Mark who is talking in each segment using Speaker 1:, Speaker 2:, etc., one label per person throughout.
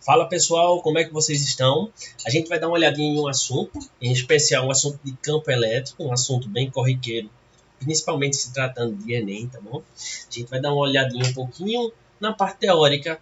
Speaker 1: Fala pessoal, como é que vocês estão? A gente vai dar uma olhadinha em um assunto, em especial um assunto de campo elétrico, um assunto bem corriqueiro, principalmente se tratando de Enem, tá bom? A gente vai dar uma olhadinha um pouquinho na parte teórica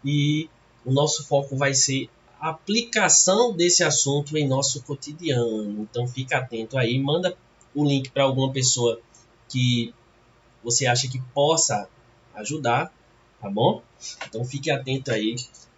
Speaker 1: e o nosso foco vai ser a aplicação desse assunto em nosso cotidiano. Então fica atento aí, manda o link para alguma pessoa que você acha que possa ajudar, tá bom? Então fique atento aí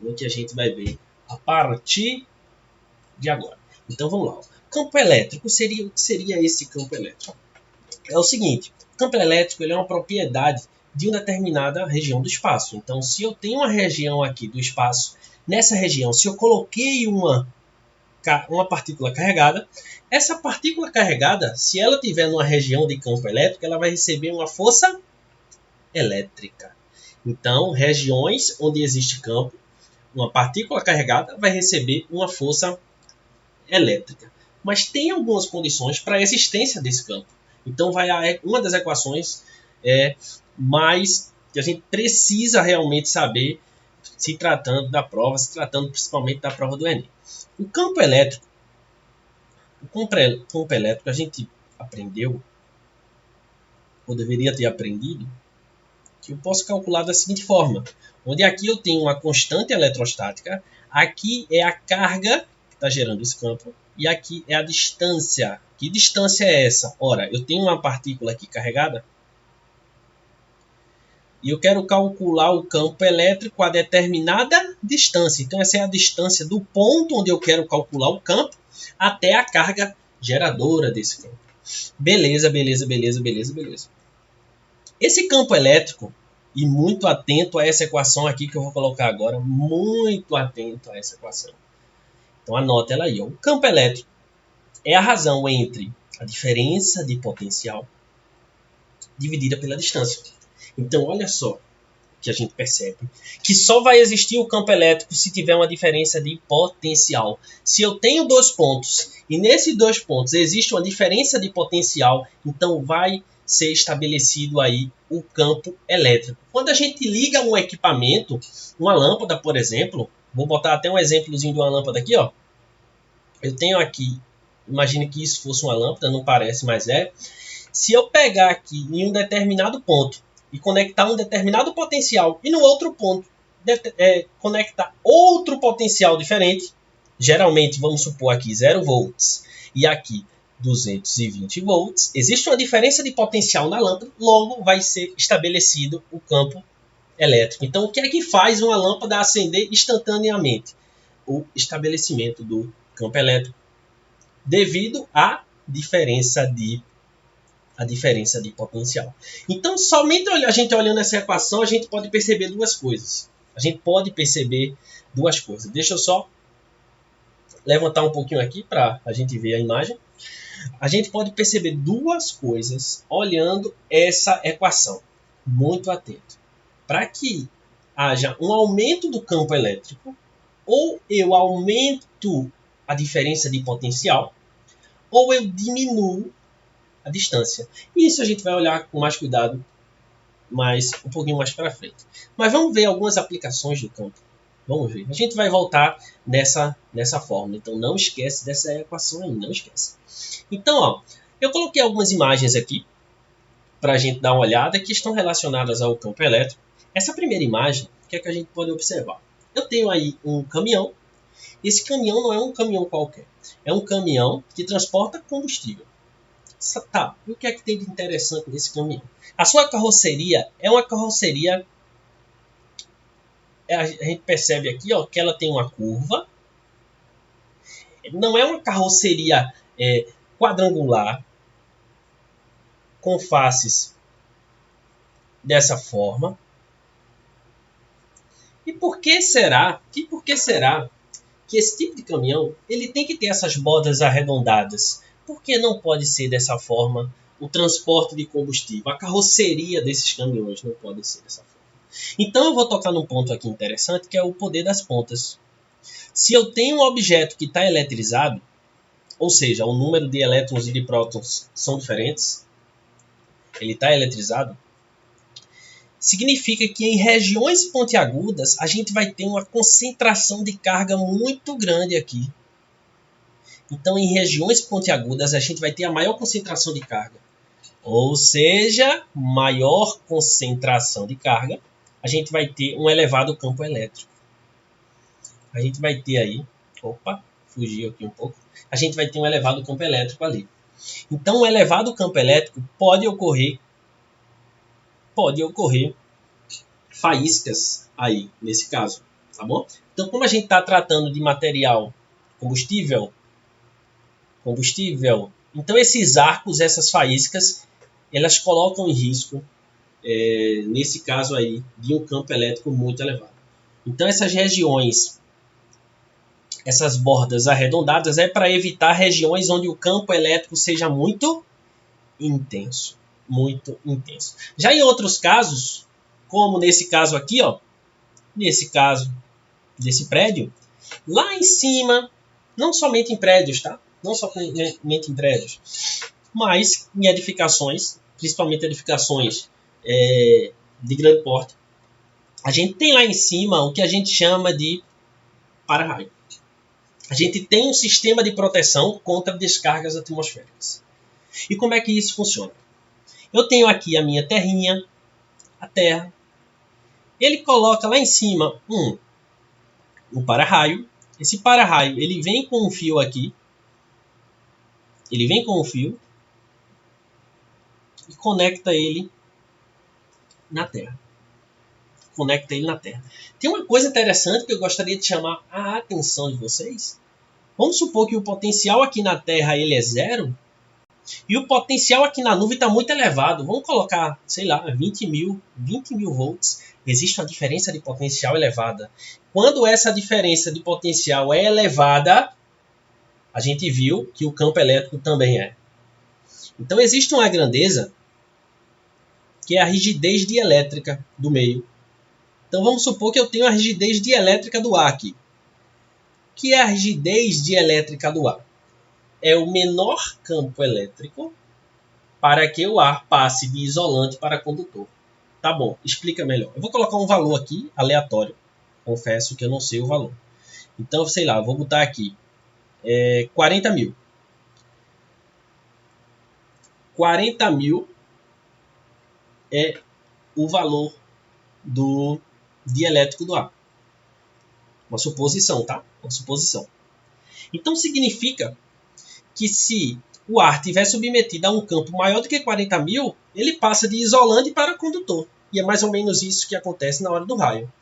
Speaker 1: no que a gente vai ver a partir de agora. Então vamos lá. Campo elétrico seria o que seria esse campo elétrico? É o seguinte, o campo elétrico ele é uma propriedade de uma determinada região do espaço. Então, se eu tenho uma região aqui do espaço, nessa região, se eu coloquei uma partícula carregada, essa partícula carregada, se ela tiver numa região de campo elétrico, ela vai receber uma força elétrica. Então, regiões onde existe campo, uma partícula carregada vai receber uma força elétrica. Mas tem algumas condições para a existência desse campo. Então, uma das equações mais que a gente precisa realmente saber se tratando da prova, se tratando principalmente da prova do Enem. O campo elétrico, a gente aprendeu, ou deveria ter aprendido, que eu posso calcular da seguinte forma, onde aqui eu tenho uma constante eletrostática, aqui é a carga que está gerando esse campo, e aqui é a distância. Que distância é essa? Ora, eu tenho uma partícula aqui carregada, e eu quero calcular o campo elétrico a determinada distância. Então, essa é a distância do ponto onde eu quero calcular o campo até a carga geradora desse campo. Beleza. Esse campo elétrico, e muito atento a essa equação aqui que eu vou colocar agora, muito atento a essa equação. Então anota ela aí. Ó. O campo elétrico é a razão entre a diferença de potencial dividida pela distância. Então olha só que a gente percebe que só vai existir o campo elétrico se tiver uma diferença de potencial. Se eu tenho dois pontos e nesses dois pontos existe uma diferença de potencial, então vai ser estabelecido aí o campo elétrico. Quando a gente liga um equipamento, uma lâmpada, por exemplo, vou botar até um exemplozinho de uma lâmpada aqui, ó. Eu tenho aqui, imagine que isso fosse uma lâmpada, não parece, mas é. Se eu pegar aqui em um determinado ponto e conectar um determinado potencial e no outro ponto conectar outro potencial diferente, geralmente vamos supor aqui 0 volts e aqui 220 volts, existe uma diferença de potencial na lâmpada, logo vai ser estabelecido o campo elétrico. Então, o que é que faz uma lâmpada acender instantaneamente? O estabelecimento do campo elétrico devido à diferença de potencial. Então, somente a gente olhando essa equação, a gente pode perceber duas coisas. Deixa eu só levantar um pouquinho aqui para a gente ver a imagem. A gente pode perceber duas coisas olhando essa equação. Muito atento. Para que haja um aumento do campo elétrico, ou eu aumento a diferença de potencial, ou eu diminuo a distância. Isso a gente vai olhar com mais cuidado um pouquinho mais para frente. Mas vamos ver algumas aplicações do campo. Vamos ver. A gente vai voltar nessa fórmula. Então não esquece dessa equação aí, não esquece. Então, ó, eu coloquei algumas imagens aqui para a gente dar uma olhada que estão relacionadas ao campo elétrico. Essa primeira imagem, o que é que a gente pode observar? Eu tenho aí um caminhão. Esse caminhão não é um caminhão qualquer. É um caminhão que transporta combustível. Tá, e o que é que tem de interessante nesse caminhão? A sua carroceria é uma carroceria, a gente percebe aqui ó, que ela tem uma curva, não é uma carroceria quadrangular, com faces dessa forma. E por que será que esse tipo de caminhão ele tem que ter essas bordas arredondadas? Por que não pode ser dessa forma o transporte de combustível? A carroceria desses caminhões não pode ser dessa forma. Então eu vou tocar num ponto aqui interessante, que é o poder das pontas. Se eu tenho um objeto que está eletrizado, ou seja, o número de elétrons e de prótons são diferentes, ele está eletrizado, significa que em regiões pontiagudas a gente vai ter uma concentração de carga muito grande aqui. Então, em regiões pontiagudas, a gente vai ter a maior concentração de carga. Ou seja, maior concentração de carga, a gente vai ter um elevado campo elétrico. A gente vai ter aí... Opa, fugiu aqui um pouco. A gente vai ter um elevado campo elétrico ali. Então, um elevado campo elétrico pode ocorrer faíscas aí, nesse caso. Tá bom? Então, como a gente está tratando de material combustível, então esses arcos, essas faíscas, elas colocam em risco, nesse caso aí, de um campo elétrico muito elevado. Então essas regiões, essas bordas arredondadas, é para evitar regiões onde o campo elétrico seja muito intenso. Muito intenso. Já em outros casos, como nesse caso aqui, ó, nesse caso desse prédio, lá em cima, não somente em prédios, tá? Não somente em prédios, mas em edificações, principalmente edificações de grande porte, a gente tem lá em cima o que a gente chama de para-raio. A gente tem um sistema de proteção contra descargas atmosféricas. E como é que isso funciona? Eu tenho aqui a minha terrinha, a terra. Ele coloca lá em cima um para-raio. Esse para-raio, ele vem com um fio aqui. Ele vem com um fio e conecta ele na terra. Tem uma coisa interessante que eu gostaria de chamar a atenção de vocês. Vamos supor que o potencial aqui na terra ele é 0 e o potencial aqui na nuvem está muito elevado. Vamos colocar, sei lá, 20 mil volts. Existe uma diferença de potencial elevada. Quando essa diferença de potencial é elevada, a gente viu que o campo elétrico também é. Então existe uma grandeza que é a rigidez dielétrica do meio. Então vamos supor que eu tenho a rigidez dielétrica do ar aqui. O que é a rigidez dielétrica do ar? É o menor campo elétrico para que o ar passe de isolante para condutor. Tá bom, explica melhor. Eu vou colocar um valor aqui aleatório. Confesso que eu não sei o valor. Então, sei lá, vou botar aqui 40 mil. 40 mil é o valor do dielétrico do ar. Uma suposição, tá? Uma suposição. Então significa que se o ar estiver submetido a um campo maior do que 40 mil, ele passa de isolante para condutor. E é mais ou menos isso que acontece na hora do raio.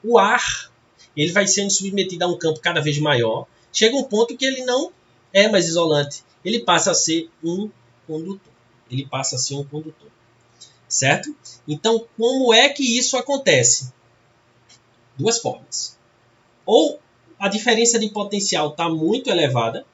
Speaker 1: O ar ele vai sendo submetido a um campo cada vez maior. Chega um ponto que ele não é mais isolante. Ele passa a ser um condutor. Certo? Então, como é que isso acontece? Duas formas. Ou a diferença de potencial está muito elevada,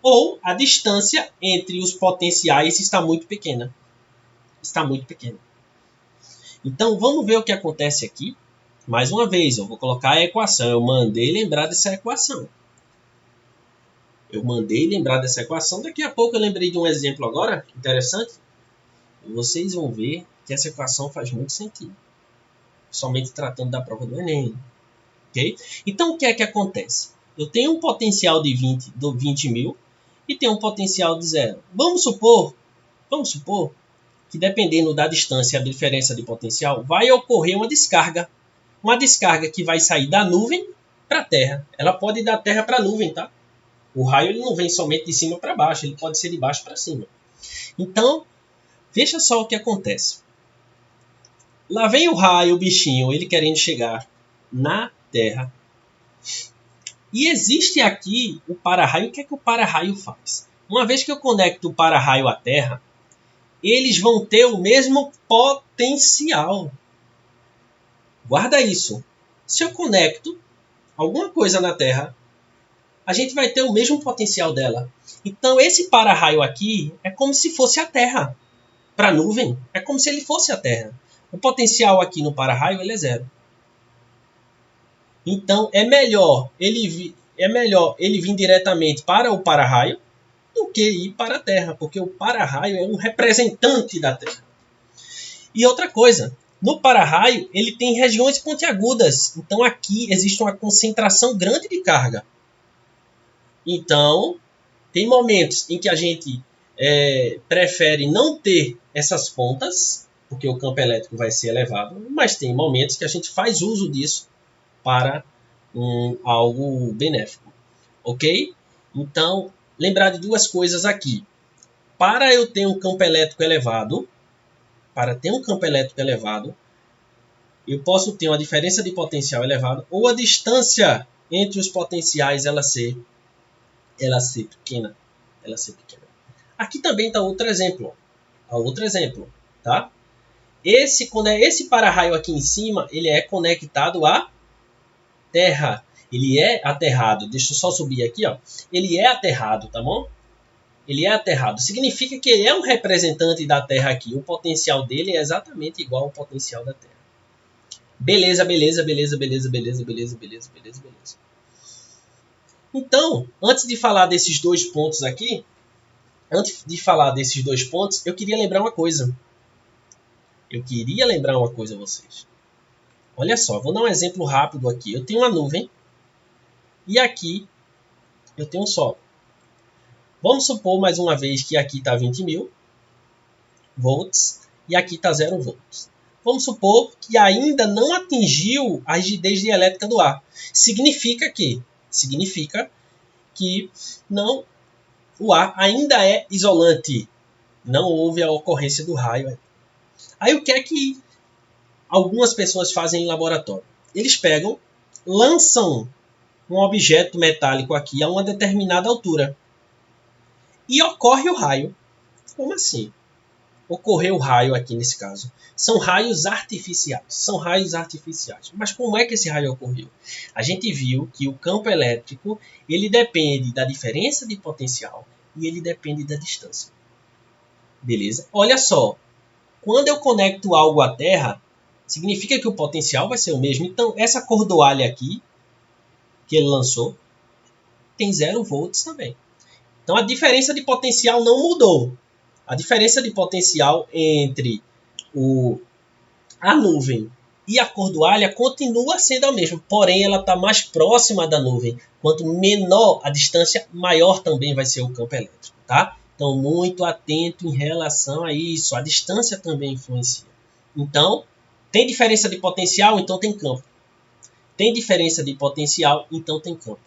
Speaker 1: ou a distância entre os potenciais está muito pequena. Então, vamos ver o que acontece aqui. Mais uma vez, eu vou colocar a equação. Eu mandei lembrar dessa equação. Daqui a pouco eu lembrei de um exemplo agora, interessante. Vocês vão ver que essa equação faz muito sentido. Somente tratando da prova do Enem. Okay? Então, o que é que acontece? Eu tenho um potencial de 20 mil e tenho um potencial de 0. Vamos supor que dependendo da distância e a diferença de potencial, vai ocorrer uma descarga. Uma descarga que vai sair da nuvem para a Terra. Ela pode ir da Terra para a nuvem, tá? O raio ele não vem somente de cima para baixo, ele pode ser de baixo para cima. Então, veja só o que acontece. Lá vem o raio, o bichinho, ele querendo chegar na Terra. E existe aqui o para-raio. O que é que o para-raio faz? Uma vez que eu conecto o para-raio à Terra, eles vão ter o mesmo potencial. Guarda isso. Se eu conecto alguma coisa na Terra, a gente vai ter o mesmo potencial dela. Então, esse para-raio aqui é como se fosse a Terra. Para a nuvem, é como se ele fosse a Terra. O potencial aqui no para-raio ele é 0. Então, é melhor ele vir diretamente para o para-raio do que ir para a Terra, porque o para-raio é um representante da Terra. E outra coisa, no para-raio ele tem regiões pontiagudas. Então aqui existe uma concentração grande de carga. Então, tem momentos em que a gente prefere não ter essas pontas, porque o campo elétrico vai ser elevado, mas tem momentos que a gente faz uso disso para algo benéfico. Ok? Então, lembrar de duas coisas aqui. Para eu ter um campo elétrico elevado, eu posso ter uma diferença de potencial elevada ou a distância entre os potenciais ela ser pequena. Aqui também está outro exemplo. Tá? Esse para-raio aqui em cima, ele é conectado à Terra. Ele é aterrado. Deixa eu só subir aqui. Ó. Ele é aterrado, tá bom? Ele é aterrado. Significa que ele é um representante da Terra aqui. O potencial dele é exatamente igual ao potencial da Terra. Beleza. Então, antes de falar desses dois pontos aqui, eu queria lembrar uma coisa. A vocês. Olha só, vou dar um exemplo rápido aqui. Eu tenho uma nuvem e aqui eu tenho um solo. Vamos supor mais uma vez que aqui está 20.000 volts e aqui está 0 volts. Vamos supor que ainda não atingiu a rigidez dielétrica do ar. Significa que não, o ar ainda é isolante. Não houve a ocorrência do raio. Aí o que é que algumas pessoas fazem em laboratório? Eles pegam, lançam um objeto metálico aqui a uma determinada altura. E ocorre o raio. Como assim? Ocorreu o raio aqui nesse caso. São raios artificiais. Mas como é que esse raio ocorreu? A gente viu que o campo elétrico ele depende da diferença de potencial e ele depende da distância. Beleza? Olha só. Quando eu conecto algo à Terra, significa que o potencial vai ser o mesmo. Então, essa cordoalha aqui, que ele lançou, tem 0 volts também. Então, a diferença de potencial não mudou. A diferença de potencial entre a nuvem e a cordoalha continua sendo a mesma, porém ela está mais próxima da nuvem. Quanto menor a distância, maior também vai ser o campo elétrico. Tá? Então, muito atento em relação a isso. A distância também influencia. Então, tem diferença de potencial, então tem campo. Tem diferença de potencial, então tem campo.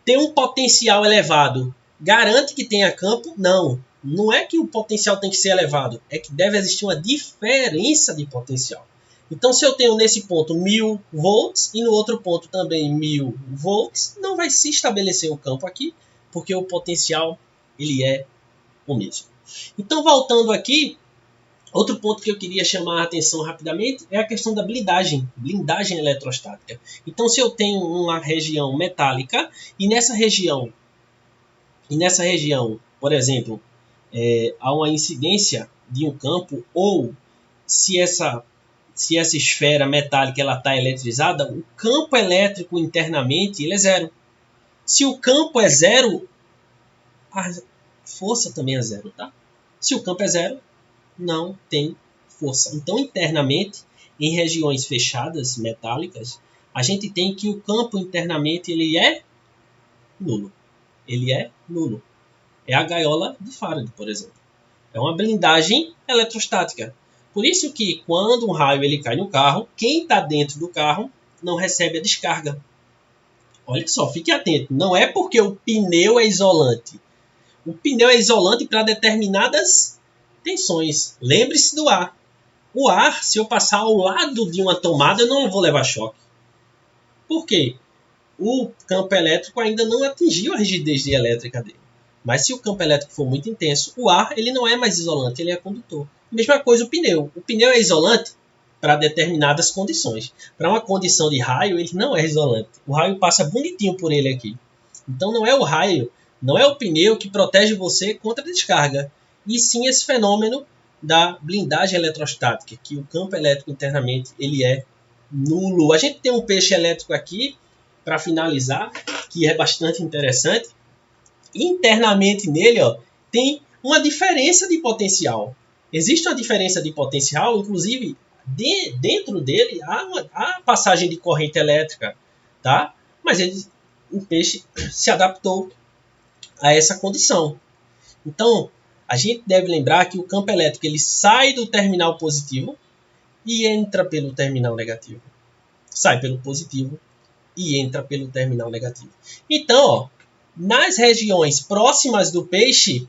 Speaker 1: Tem um potencial elevado, garante que tenha campo? Não. Não é que o potencial tem que ser elevado, é que deve existir uma diferença de potencial. Então, se eu tenho nesse ponto 1.000 volts e no outro ponto também 1.000 volts, não vai se estabelecer o campo aqui, porque o potencial ele é o mesmo. Então, voltando aqui, outro ponto que eu queria chamar a atenção rapidamente é a questão da blindagem eletrostática. Então, se eu tenho uma região metálica e nessa região, por exemplo, há uma incidência de um campo, ou se essa esfera metálica está eletrizada, o campo elétrico internamente ele é zero. Se o campo é zero, a força também é zero. Tá? Se o campo é zero, não tem força. Então, internamente, em regiões fechadas, metálicas, a gente tem que o campo internamente ele é nulo. É a gaiola de Faraday, por exemplo. É uma blindagem eletrostática. Por isso que quando um raio ele cai no carro, quem está dentro do carro não recebe a descarga. Olha só, fique atento. Não é porque o pneu é isolante. O pneu é isolante para determinadas tensões. Lembre-se do ar. O ar, se eu passar ao lado de uma tomada, eu não vou levar choque. Por quê? O campo elétrico ainda não atingiu a rigidez dielétrica dele. Mas se o campo elétrico for muito intenso, o ar ele não é mais isolante, ele é condutor. Mesma coisa o pneu. O pneu é isolante para determinadas condições. Para uma condição de raio, ele não é isolante. O raio passa bonitinho por ele aqui. Então não é o raio, não é o pneu que protege você contra a descarga. E sim esse fenômeno da blindagem eletrostática, que o campo elétrico internamente ele é nulo. A gente tem um peixe elétrico aqui, para finalizar, que é bastante interessante. Internamente nele tem uma diferença de potencial. existe uma diferença de potencial, inclusive dentro dele há passagem de corrente elétrica, tá? Mas o peixe se adaptou a essa condição. Então, a gente deve lembrar que o campo elétrico ele sai do terminal positivo e entra pelo terminal negativo. Sai pelo positivo e entra pelo terminal negativo. Então, ó, nas regiões próximas do peixe,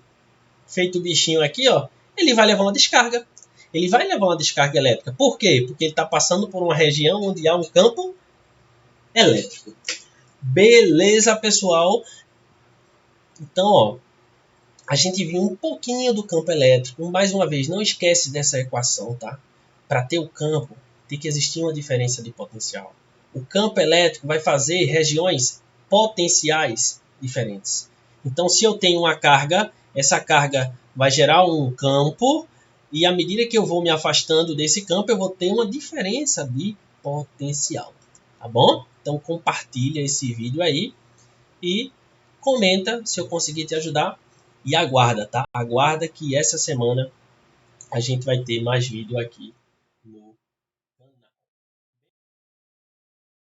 Speaker 1: feito o bichinho aqui, ó, ele vai levar uma descarga. Ele vai levar uma descarga elétrica. Por quê? Porque ele está passando por uma região onde há um campo elétrico. Beleza, pessoal? Então, ó, a gente viu um pouquinho do campo elétrico. Mais uma vez, não esquece dessa equação, tá? Para ter o campo, tem que existir uma diferença de potencial. O campo elétrico vai fazer regiões potenciais diferentes. Então, se eu tenho uma carga, essa carga vai gerar um campo, e à medida que eu vou me afastando desse campo, eu vou ter uma diferença de potencial. Tá bom? Então, compartilha esse vídeo aí e comenta se eu conseguir te ajudar. E aguarda, tá? Aguarda que essa semana a gente vai ter mais vídeo aqui